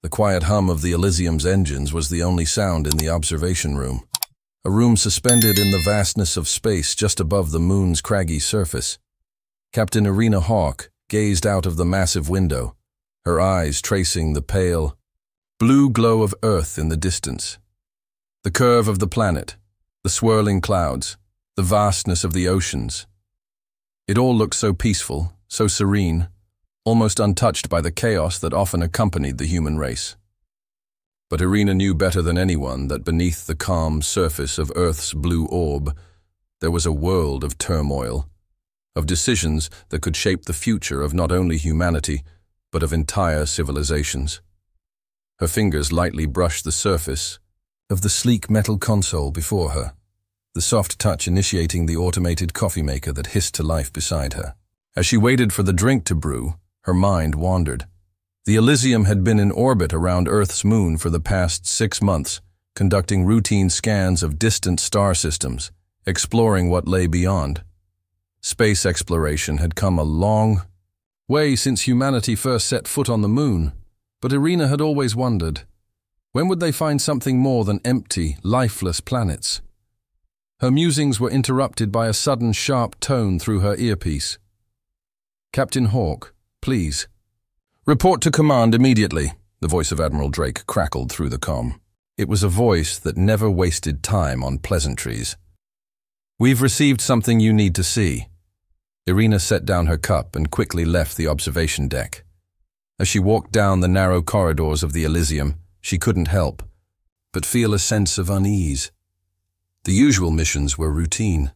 The quiet hum of the Elysium's engines was the only sound in the observation room. A room suspended in the vastness of space just above the moon's craggy surface. Captain Irina Hawke gazed out of the massive window, her eyes tracing the pale, blue glow of Earth in the distance. The curve of the planet, the swirling clouds, the vastness of the oceans. It all looked so peaceful, so serene, almost untouched by the chaos that often accompanied the human race. But Irina knew better than anyone that beneath the calm surface of Earth's blue orb, there was a world of turmoil, of decisions that could shape the future of not only humanity, but of entire civilizations. Her fingers lightly brushed the surface of the sleek metal console before her, the soft touch initiating the automated coffee maker that hissed to life beside her. As she waited for the drink to brew, her mind wandered. The Elysium had been in orbit around Earth's moon for the past 6 months, conducting routine scans of distant star systems, exploring what lay beyond. Space exploration had come a long way since humanity first set foot on the moon, but Irina had always wondered, when would they find something more than empty, lifeless planets? Her musings were interrupted by a sudden sharp tone through her earpiece. "Captain Hawke, please." "Report to command immediately," the voice of Admiral Drake crackled through the comm. It was a voice that never wasted time on pleasantries. "We've received something you need to see." Irina set down her cup and quickly left the observation deck. As she walked down the narrow corridors of the Elysium, she couldn't help but feel a sense of unease. The usual missions were routine,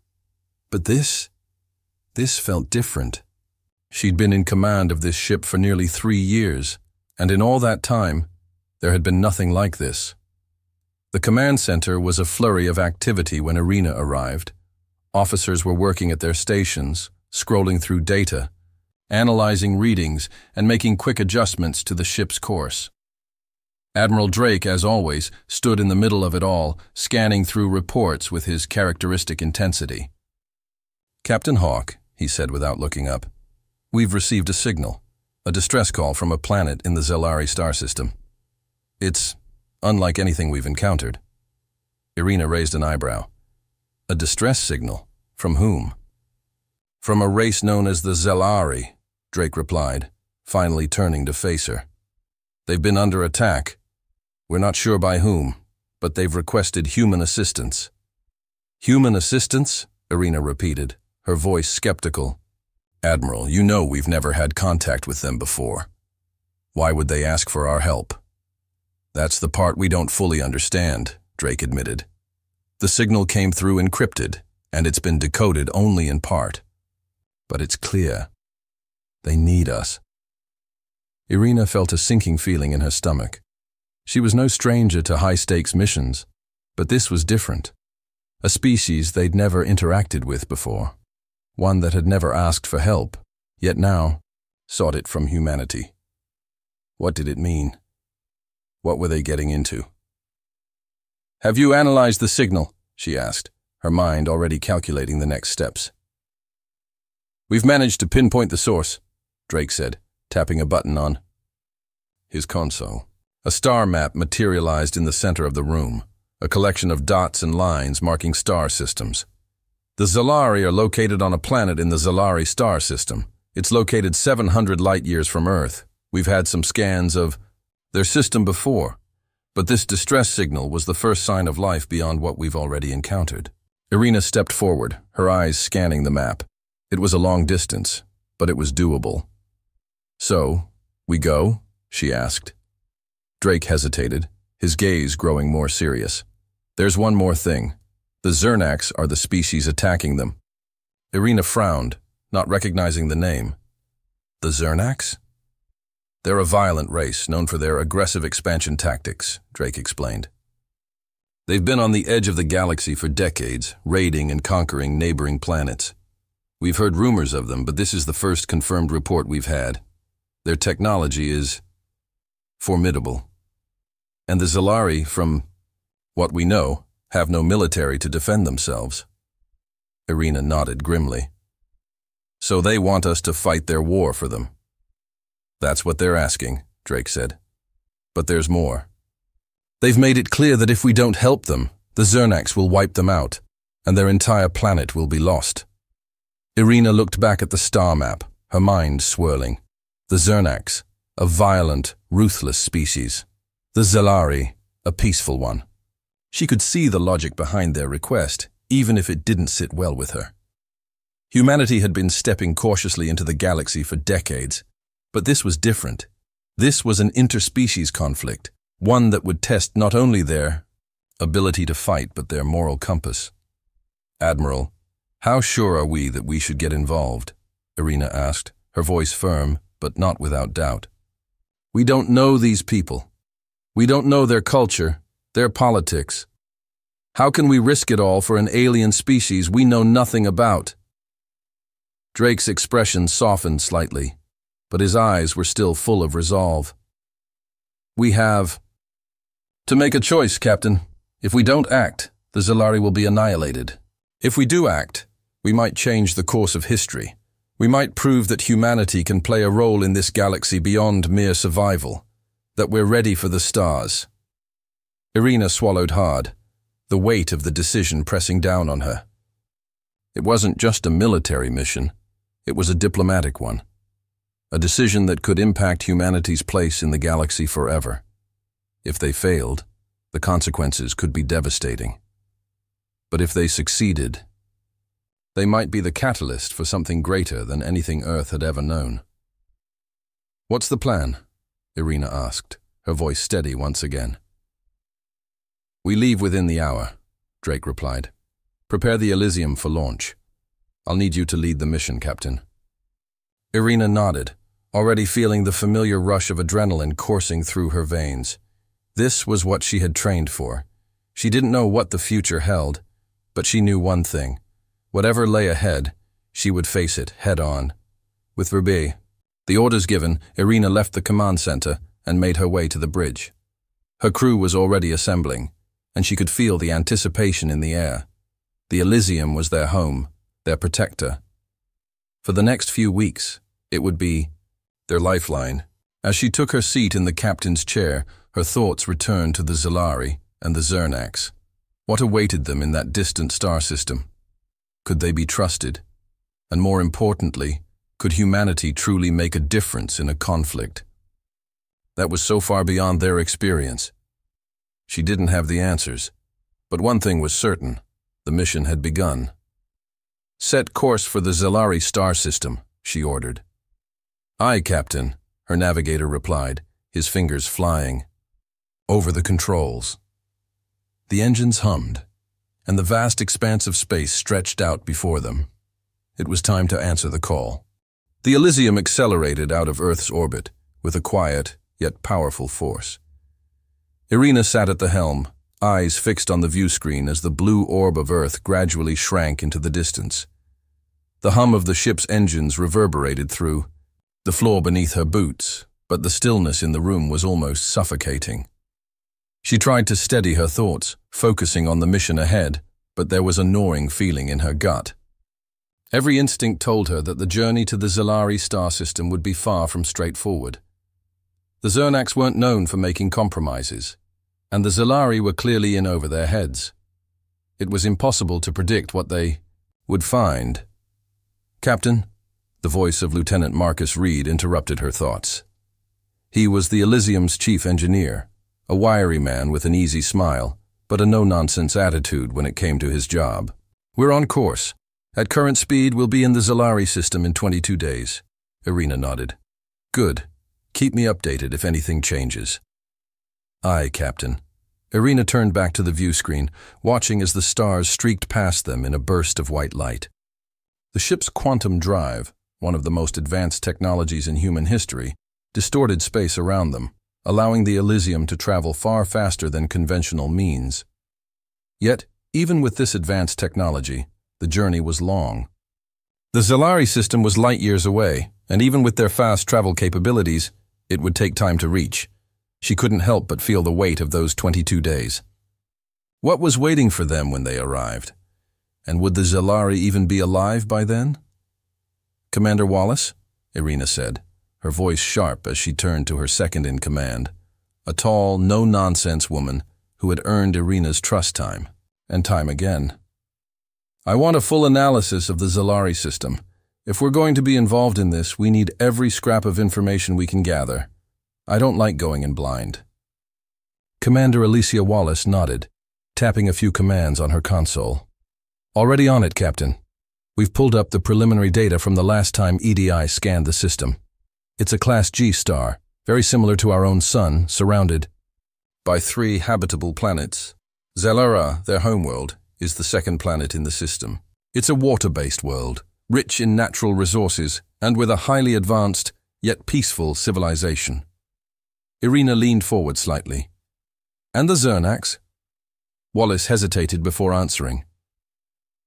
but this felt different. She'd been in command of this ship for nearly 3 years, and in all that time, there had been nothing like this. The command center was a flurry of activity when Irina arrived. Officers were working at their stations, scrolling through data, analyzing readings, and making quick adjustments to the ship's course. Admiral Drake, as always, stood in the middle of it all, scanning through reports with his characteristic intensity. "Captain Hawke," he said without looking up, "we've received a signal, a distress call from a planet in the Zellari star system. It's unlike anything we've encountered." Irina raised an eyebrow. "A distress signal? From whom?" "From a race known as the Zellari," Drake replied, finally turning to face her. "They've been under attack. We're not sure by whom, but they've requested human assistance." "Human assistance?" Irina repeated, her voice skeptical. "Admiral, you know we've never had contact with them before. Why would they ask for our help?" "That's the part we don't fully understand," Drake admitted. "The signal came through encrypted, and it's been decoded only in part. But it's clear. They need us." Irina felt a sinking feeling in her stomach. She was no stranger to high-stakes missions, but this was different. A species they'd never interacted with before. One that had never asked for help, yet now sought it from humanity. What did it mean? What were they getting into? "Have you analyzed the signal?" she asked, her mind already calculating the next steps. "We've managed to pinpoint the source," Drake said, tapping a button on his console. A star map materialized in the center of the room, a collection of dots and lines marking star systems. The Zellari are located on a planet in the Zellari star system. It's located 700 light-years from Earth. We've had some scans of their system before, but this distress signal was the first sign of life beyond what we've already encountered. Irina stepped forward, her eyes scanning the map. It was a long distance, but it was doable. "So, we go?" she asked. Drake hesitated, his gaze growing more serious. "There's one more thing. The Zernax are the species attacking them." Irina frowned, not recognizing the name. "The Zernax?" "They're a violent race known for their aggressive expansion tactics," Drake explained. "They've been on the edge of the galaxy for decades, raiding and conquering neighboring planets. We've heard rumors of them, but this is the first confirmed report we've had. Their technology is formidable. And the Zellari, from what we know, have no military to defend themselves." Irina nodded grimly. "So they want us to fight their war for them." "That's what they're asking," Drake said. But there's more. They've made it clear that if we don't help them, the Zernax will wipe them out, and their entire planet will be lost. Irina looked back at the star map, her mind swirling. The Zernax, a violent, ruthless species. The Zalari, a peaceful one. She could see the logic behind their request, even if it didn't sit well with her. Humanity had been stepping cautiously into the galaxy for decades, but this was different. This was an interspecies conflict, one that would test not only their ability to fight, but their moral compass. "Admiral, how sure are we that we should get involved?" Irina asked, her voice firm, but not without doubt. "We don't know these people. We don't know their culture, their politics. How can we risk it all for an alien species we know nothing about?" Drake's expression softened slightly, but his eyes were still full of resolve. "We have to make a choice, Captain. If we don't act, the Zalari will be annihilated. If we do act, we might change the course of history. We might prove that humanity can play a role in this galaxy beyond mere survival, that we're ready for the stars." Irina swallowed hard, the weight of the decision pressing down on her. It wasn't just a military mission, it was a diplomatic one. A decision that could impact humanity's place in the galaxy forever. If they failed, the consequences could be devastating. But if they succeeded, they might be the catalyst for something greater than anything Earth had ever known. "What's the plan?" Irina asked, her voice steady once again. "We leave within the hour," Drake replied. "Prepare the Elysium for launch. I'll need you to lead the mission, Captain." Irina nodded, already feeling the familiar rush of adrenaline coursing through her veins. This was what she had trained for. She didn't know what the future held, but she knew one thing. Whatever lay ahead, she would face it head-on. With Rebbe, the orders given, Irina left the command center and made her way to the bridge. Her crew was already assembling, and she could feel the anticipation in the air. The Elysium was their home, their protector. For the next few weeks, it would be their lifeline. As she took her seat in the captain's chair, her thoughts returned to the Zalari and the Zernax. What awaited them in that distant star system? Could they be trusted? And more importantly, could humanity truly make a difference in a conflict that was so far beyond their experience? She didn't have the answers, but one thing was certain: the mission had begun. "Set course for the Zalari star system," she ordered. "Aye, Captain," her navigator replied, his fingers flying over the controls. The engines hummed, and the vast expanse of space stretched out before them. It was time to answer the call. The Elysium accelerated out of Earth's orbit with a quiet yet powerful force. Irina sat at the helm, eyes fixed on the view screen as the blue orb of Earth gradually shrank into the distance. The hum of the ship's engines reverberated through the floor beneath her boots, but the stillness in the room was almost suffocating. She tried to steady her thoughts, focusing on the mission ahead, but there was a gnawing feeling in her gut. Every instinct told her that the journey to the Zalari star system would be far from straightforward. The Zernax weren't known for making compromises, and the Zalari were clearly in over their heads. It was impossible to predict what they would find. "Captain," the voice of Lieutenant Marcus Reed interrupted her thoughts. He was the Elysium's chief engineer, a wiry man with an easy smile, but a no-nonsense attitude when it came to his job. "We're on course. At current speed, we'll be in the Zalari system in 22 days. Irina nodded. "Good. Keep me updated if anything changes." "Aye, Captain." Irina turned back to the view screen, watching as the stars streaked past them in a burst of white light. The ship's quantum drive, one of the most advanced technologies in human history, distorted space around them, allowing the Elysium to travel far faster than conventional means. Yet, even with this advanced technology, the journey was long. The Zalari system was light years away, and even with their fast travel capabilities, it would take time to reach. She couldn't help but feel the weight of those 22 days. What was waiting for them when they arrived? And would the Zalari even be alive by then? "Commander Wallace," Irina said, her voice sharp as she turned to her second-in-command. a tall, no-nonsense woman who had earned Irina's trust time and time again. "I want a full analysis of the Zalari system. If we're going to be involved in this, we need every scrap of information we can gather. I don't like going in blind." Commander Alicia Wallace nodded, tapping a few commands on her console. "Already on it, Captain. We've pulled up the preliminary data from the last time EDI scanned the system. It's a Class G star, very similar to our own sun, surrounded by 3 habitable planets. Zalara, their homeworld, is the second planet in the system. It's a water-based world, rich in natural resources and with a highly advanced, yet peaceful civilization." Irina leaned forward slightly. "And the Zernax?" Wallace hesitated before answering.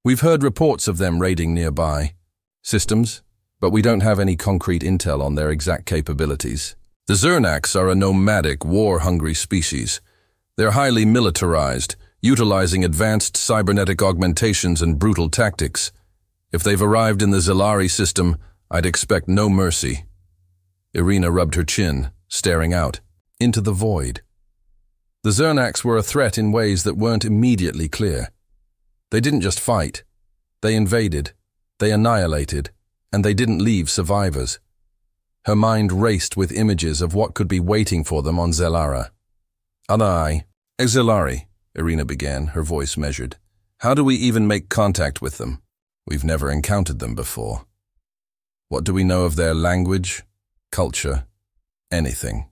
"We've heard reports of them raiding nearby systems, but we don't have any concrete intel on their exact capabilities. The Zernax are a nomadic, war-hungry species. They're highly militarized, utilizing advanced cybernetic augmentations and brutal tactics. If they've arrived in the Zalari system, I'd expect no mercy." Irina rubbed her chin, staring out into the void. The Zernax were a threat in ways that weren't immediately clear. They didn't just fight. They invaded, they annihilated, and they didn't leave survivors. Her mind raced with images of what could be waiting for them on Zalara. Zalari, Irina began, her voice measured. "How do we even make contact with them? We've never encountered them before. What do we know of their language, culture, anything?"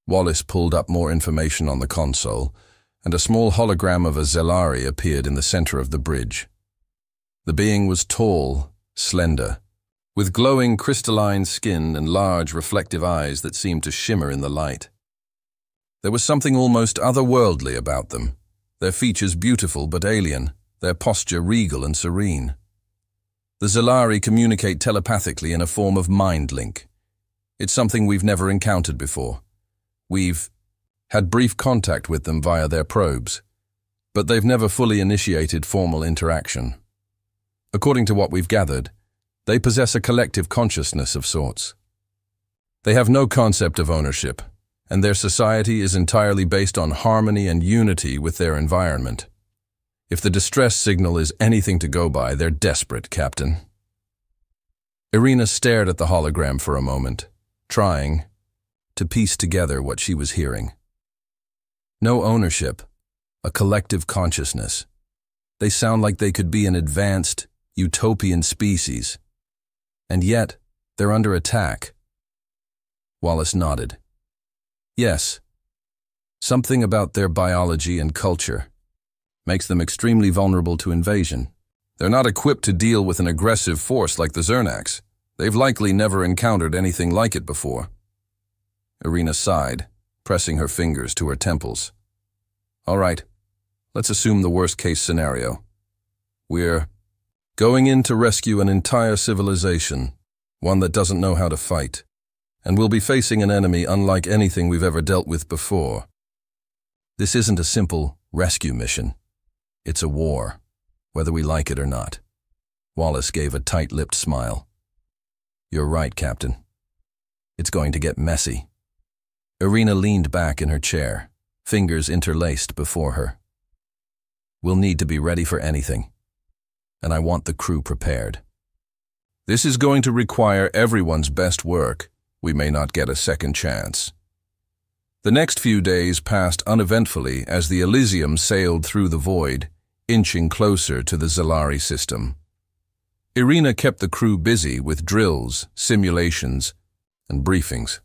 Wallace pulled up more information on the console, and a small hologram of a Zalari appeared in the center of the bridge. The being was tall, slender, with glowing crystalline skin and large reflective eyes that seemed to shimmer in the light. There was something almost otherworldly about them, their features beautiful but alien, their posture regal and serene. The Zalari communicate telepathically in a form of mind link. It's something we've never encountered before. We've had brief contact with them via their probes, but they've never fully initiated formal interaction. According to what we've gathered, they possess a collective consciousness of sorts. They have no concept of ownership, and their society is entirely based on harmony and unity with their environment. If the distress signal is anything to go by, they're desperate, Captain." Irina stared at the hologram for a moment, trying to piece together what she was hearing. No ownership, a collective consciousness. They sound like they could be an advanced, utopian species. And yet, they're under attack. Wallace nodded. "Yes, something about their biology and culture makes them extremely vulnerable to invasion. They're not equipped to deal with an aggressive force like the Zernax. They've likely never encountered anything like it before." Irina sighed, pressing her fingers to her temples. "All right, let's assume the worst-case scenario. We're going in to rescue an entire civilization, one that doesn't know how to fight, and we'll be facing an enemy unlike anything we've ever dealt with before. This isn't a simple rescue mission. It's a war, whether we like it or not." Wallace gave a tight-lipped smile. "You're right, Captain. It's going to get messy." Irina leaned back in her chair, fingers interlaced before her. "We'll need to be ready for anything, and I want the crew prepared. This is going to require everyone's best work. We may not get a second chance." The next few days passed uneventfully as the Elysium sailed through the void, inching closer to the Zalari system. Irina kept the crew busy with drills, simulations, and briefings.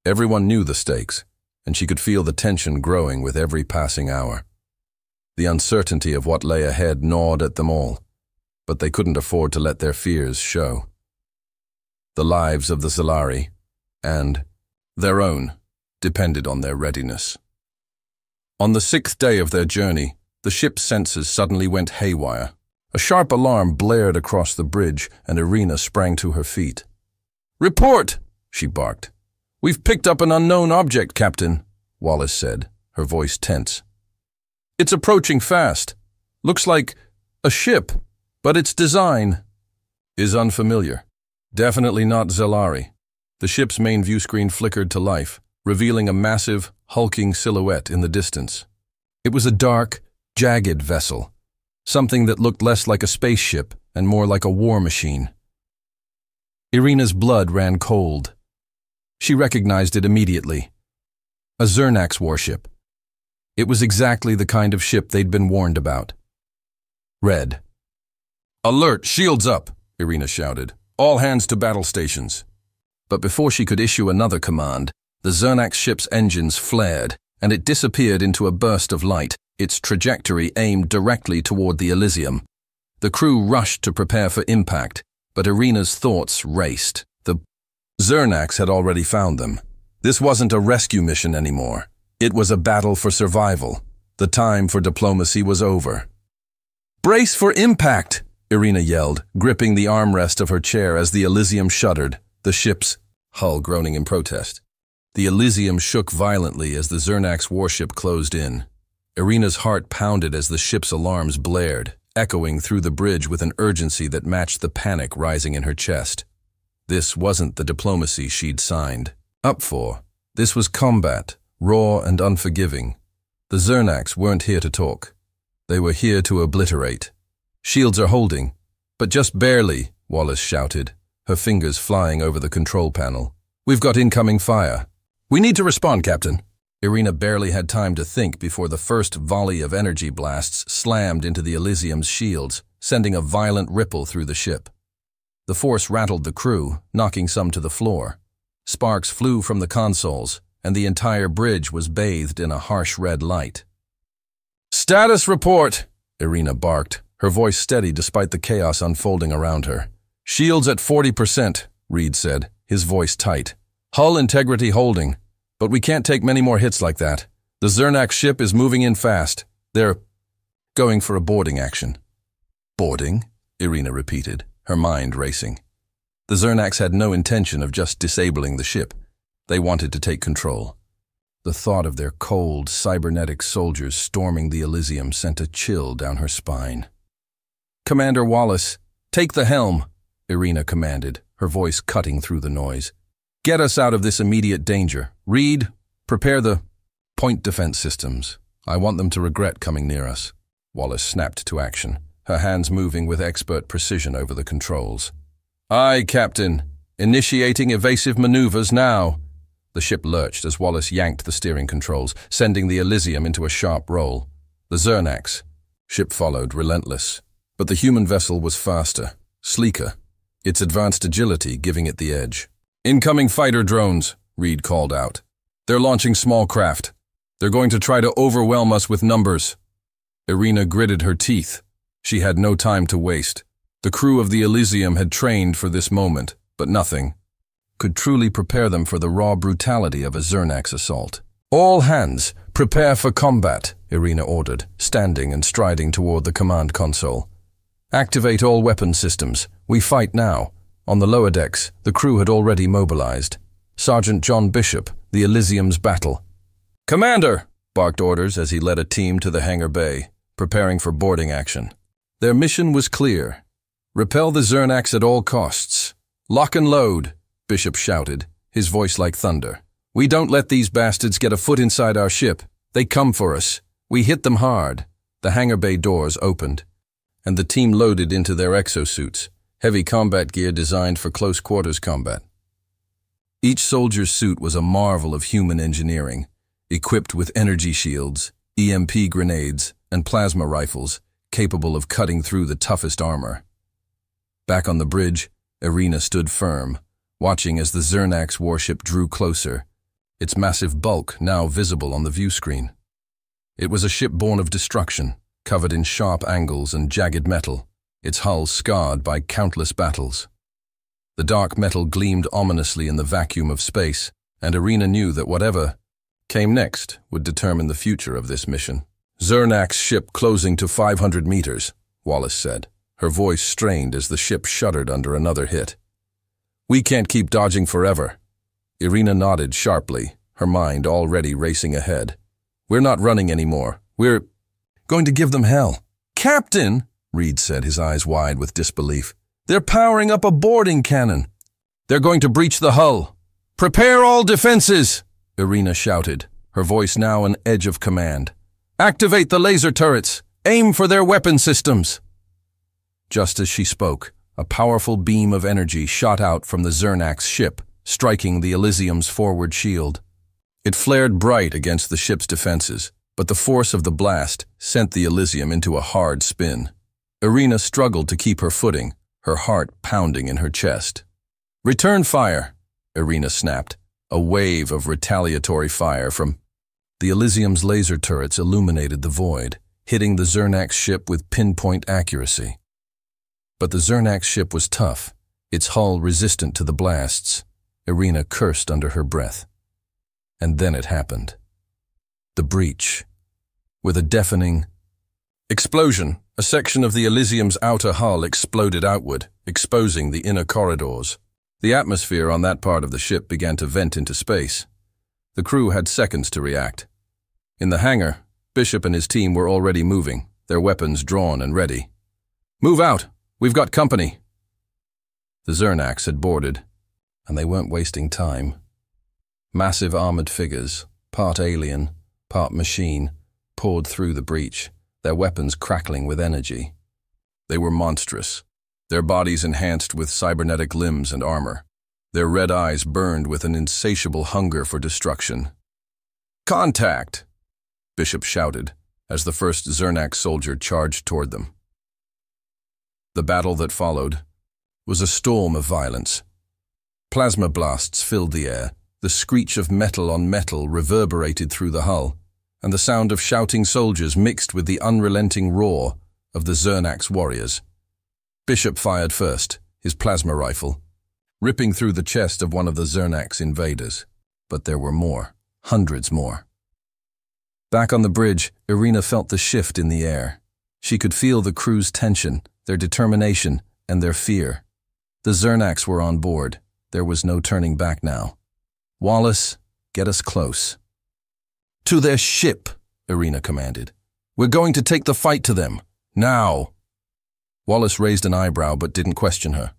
Everyone knew the stakes, and she could feel the tension growing with every passing hour. The uncertainty of what lay ahead gnawed at them all, but they couldn't afford to let their fears show. The lives of the Zalari, and their own, depended on their readiness. On the 6th day of their journey, the ship's sensors suddenly went haywire. A sharp alarm blared across the bridge, and Irina sprang to her feet. "Report!" she barked. "We've picked up an unknown object, Captain," Wallace said, her voice tense. "It's approaching fast. Looks like a ship, but its design is unfamiliar. Definitely not Zalari." The ship's main view screen flickered to life, revealing a massive, hulking silhouette in the distance. It was a dark, jagged vessel, something that looked less like a spaceship and more like a war machine. Irina's blood ran cold. She recognized it immediately. A Zernax warship. It was exactly the kind of ship they'd been warned about. Red. "Alert! Shields up!" Irina shouted. "All hands to battle stations." But before she could issue another command, the Zernax ship's engines flared, and it disappeared into a burst of light, its trajectory aimed directly toward the Elysium. The crew rushed to prepare for impact, but Irina's thoughts raced. The Zernax had already found them. This wasn't a rescue mission anymore. It was a battle for survival. The time for diplomacy was over. "Brace for impact!" Irina yelled, gripping the armrest of her chair as the Elysium shuddered, the ship's hull groaning in protest. The Elysium shook violently as the Zernax warship closed in. Irina's heart pounded as the ship's alarms blared, echoing through the bridge with an urgency that matched the panic rising in her chest. This wasn't the diplomacy she'd signed up for. This was combat, raw and unforgiving. The Zernax weren't here to talk. They were here to obliterate. "Shields are holding, but just barely," Wallace shouted, her fingers flying over the control panel. "We've got incoming fire." "We need to respond, Captain." Irina barely had time to think before the first volley of energy blasts slammed into the Elysium's shields, sending a violent ripple through the ship. The force rattled the crew, knocking some to the floor. Sparks flew from the consoles, and the entire bridge was bathed in a harsh red light. "Status report!" Irina barked, her voice steady despite the chaos unfolding around her. "Shields at 40%, Reed said, his voice tight. "Hull integrity holding, but we can't take many more hits like that. The Zernax ship is moving in fast. They're going for a boarding action." "Boarding?" Irina repeated, her mind racing. The Zernax had no intention of just disabling the ship. They wanted to take control. The thought of their cold, cybernetic soldiers storming the Elysium sent a chill down her spine. "Commander Wallace, take the helm," Irina commanded, her voice cutting through the noise. "Get us out of this immediate danger. Reed, prepare the point defense systems. I want them to regret coming near us." Wallace snapped to action, her hands moving with expert precision over the controls. "Aye, Captain. Initiating evasive maneuvers now." The ship lurched as Wallace yanked the steering controls, sending the Elysium into a sharp roll. The Zernax ship followed, relentless. But the human vessel was faster, sleeker, its advanced agility giving it the edge. "Incoming fighter drones," Reed called out. "They're launching small craft. They're going to try to overwhelm us with numbers." Irina gritted her teeth. She had no time to waste. The crew of the Elysium had trained for this moment, but nothing could truly prepare them for the raw brutality of a Zernax assault. "All hands, prepare for combat," Irina ordered, standing and striding toward the command console. "Activate all weapon systems. We fight now." On the lower decks, the crew had already mobilized. Sergeant John Bishop, the Elysium's battle. "Commander!" barked orders as he led a team to the hangar bay, preparing for boarding action. Their mission was clear. Repel the Zernax at all costs. "Lock and load," Bishop shouted, his voice like thunder. "We don't let these bastards get a foot inside our ship. They come for us. We hit them hard." The hangar bay doors opened, and the team loaded into their exosuits, heavy combat gear designed for close quarters combat. Each soldier's suit was a marvel of human engineering, equipped with energy shields, EMP grenades, and plasma rifles, capable of cutting through the toughest armor. Back on the bridge, Irina stood firm, watching as the Zernax warship drew closer, its massive bulk now visible on the view screen. It was a ship born of destruction, covered in sharp angles and jagged metal, its hull scarred by countless battles. The dark metal gleamed ominously in the vacuum of space, and Irina knew that whatever came next would determine the future of this mission. "Zernax ship closing to 500 meters, Wallace said, her voice strained as the ship shuddered under another hit. "We can't keep dodging forever." Irina nodded sharply, her mind already racing ahead. "We're not running anymore. We're going to give them hell." "Captain," Reed said, his eyes wide with disbelief, "they're powering up a boarding cannon. They're going to breach the hull. Prepare all defenses." Irina shouted, her voice now an edge of command. "Activate the laser turrets! Aim for their weapon systems!" Just as she spoke, a powerful beam of energy shot out from the Zernax ship, striking the Elysium's forward shield. It flared bright against the ship's defenses, but the force of the blast sent the Elysium into a hard spin. Irina struggled to keep her footing, her heart pounding in her chest. "Return fire!" Irina snapped, a wave of retaliatory fire from the Elysium's laser turrets illuminated the void, hitting the Zernax ship with pinpoint accuracy. But the Zernax ship was tough, its hull resistant to the blasts. Irina cursed under her breath. And then it happened. The breach. With a deafening explosion, a section of the Elysium's outer hull exploded outward, exposing the inner corridors. The atmosphere on that part of the ship began to vent into space. The crew had seconds to react. In the hangar, Bishop and his team were already moving, their weapons drawn and ready. "Move out! We've got company!" The Zernax had boarded, and they weren't wasting time. Massive armored figures, part alien, part machine, poured through the breach, their weapons crackling with energy. They were monstrous, their bodies enhanced with cybernetic limbs and armor. Their red eyes burned with an insatiable hunger for destruction. "Contact!" Bishop shouted, as the first Zernax soldier charged toward them. The battle that followed was a storm of violence. Plasma blasts filled the air, the screech of metal on metal reverberated through the hull, and the sound of shouting soldiers mixed with the unrelenting roar of the Zernax warriors. Bishop fired first, his plasma rifle, ripping through the chest of one of the Zernax invaders. But there were more, hundreds more. Back on the bridge, Irina felt the shift in the air. She could feel the crew's tension, their determination, and their fear. The Zernax were on board. There was no turning back now. "Wallace, get us close." "To their ship," Irina commanded. "We're going to take the fight to them. Now." Wallace raised an eyebrow but didn't question her.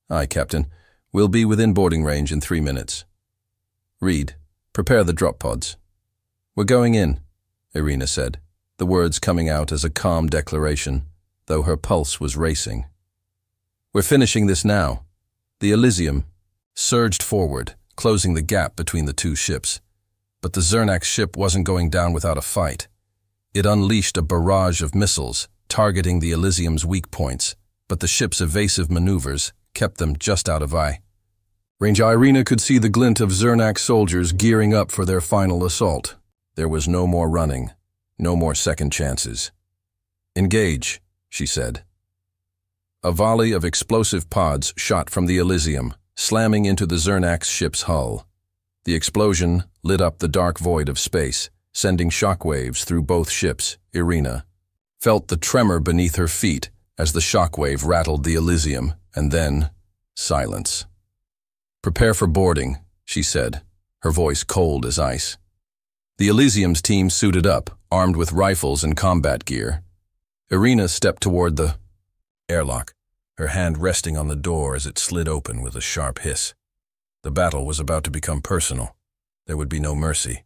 "Aye, Captain. We'll be within boarding range in 3 minutes. Reed, prepare the drop pods." "We're going in," Irina said, the words coming out as a calm declaration, though her pulse was racing. "We're finishing this now." The Elysium surged forward, closing the gap between the two ships. But the Zernax ship wasn't going down without a fight. It unleashed a barrage of missiles, targeting the Elysium's weak points, but the ship's evasive maneuvers kept them just out of eye range. Irina could see the glint of Zernax soldiers gearing up for their final assault. There was no more running, no more second chances. "Engage," she said. A volley of explosive pods shot from the Elysium, slamming into the Zernax ship's hull. The explosion lit up the dark void of space, sending shockwaves through both ships. Irina felt the tremor beneath her feet as the shockwave rattled the Elysium, and then silence. "Prepare for boarding," she said, her voice cold as ice. The Elysium's team suited up, armed with rifles and combat gear. Irina stepped toward the airlock, her hand resting on the door as it slid open with a sharp hiss. The battle was about to become personal. There would be no mercy.